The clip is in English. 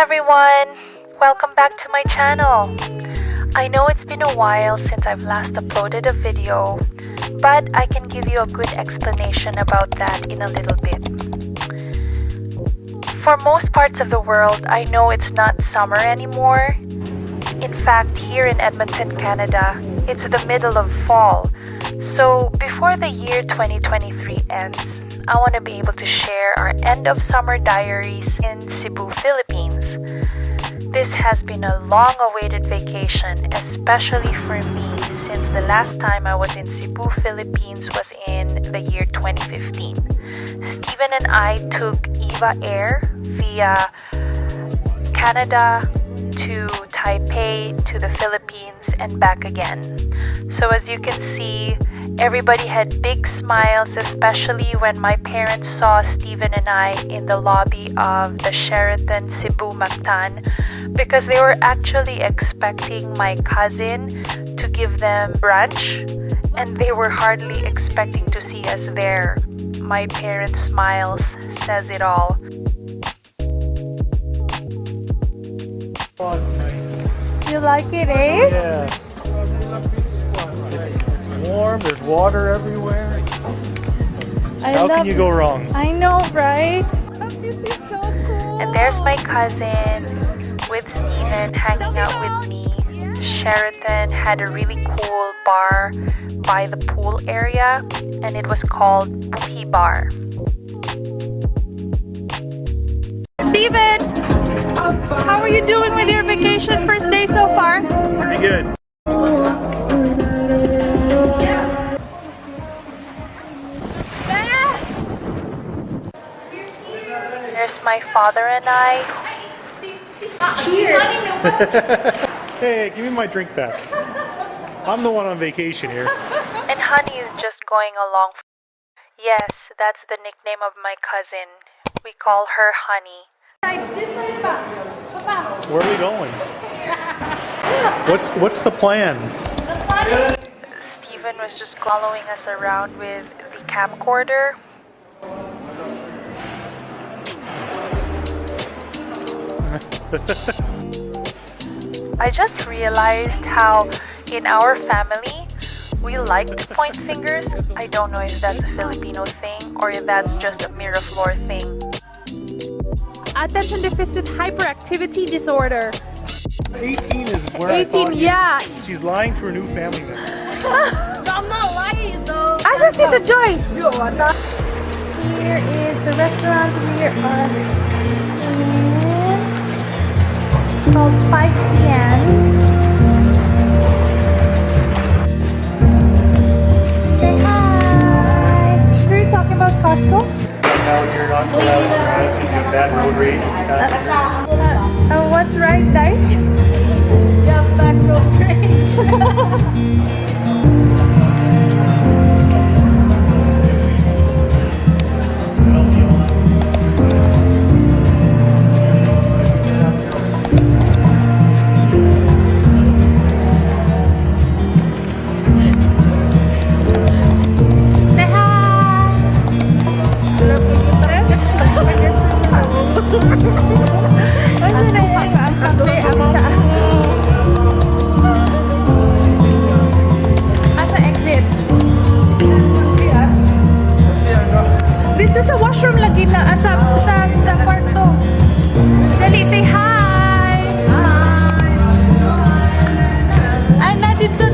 everyone! Welcome back to my channel. I know it's been a while since I've last uploaded a video, but I can give you a good explanation about that in a little bit. For most parts of the world, I know it's not summer anymore. In fact, here in Edmonton, Canada, it's the middle of fall. So before the year 2023 ends, I want to be able to share our end of summer diaries in Cebu, Philippines. This has been a long-awaited vacation, especially for me, since the last time I was in Cebu, Philippines was in the year 2015. Steven and I took EVA Air via Canada to Taipei to the Philippines and back again. So as you can see, everybody had big smiles, especially when my parents saw Steven and I in the lobby of the Sheraton Cebu Mactan, because they were actually expecting my cousin to give them brunch, and they were hardly expecting to see us there. My parents' smiles says it all. Oh, it's nice. You like it, eh? Yeah. It's warm, there's water everywhere. How can you go wrong? I know, right? This is so cool. And there's my cousin with Steven hanging out with me. Sheraton had a really cool bar by the pool area, and it was called Buhi Bar. Steven! How are you doing with your vacation first day so far? Pretty good. There's my father and I. Cheers! Hey, give me my drink back. I'm the one on vacation here. And Honey is just going along. Yes, that's the nickname of my cousin. We call her Honey. Where are we going? What's the plan? Steven was just following us around with the camcorder. I just realized how in our family we like to point fingers. I don't know if that's a Filipino thing or if that's just a Miraflor thing. Attention deficit hyperactivity disorder. 18 is where 18, yeah. She's lying to her new family member. I'm not lying though. Asa si Joy? Here is the restaurant we are in. It's called 5 Cien. Say hi. Were you talking about Costco? Now you're not allowed to drive because you have bad road rage. What's right, Dai? Yeah, bad road rage. Dito sa washroom lagi na sa kwarto. Dali, say hi. Hi. Ay, nandito.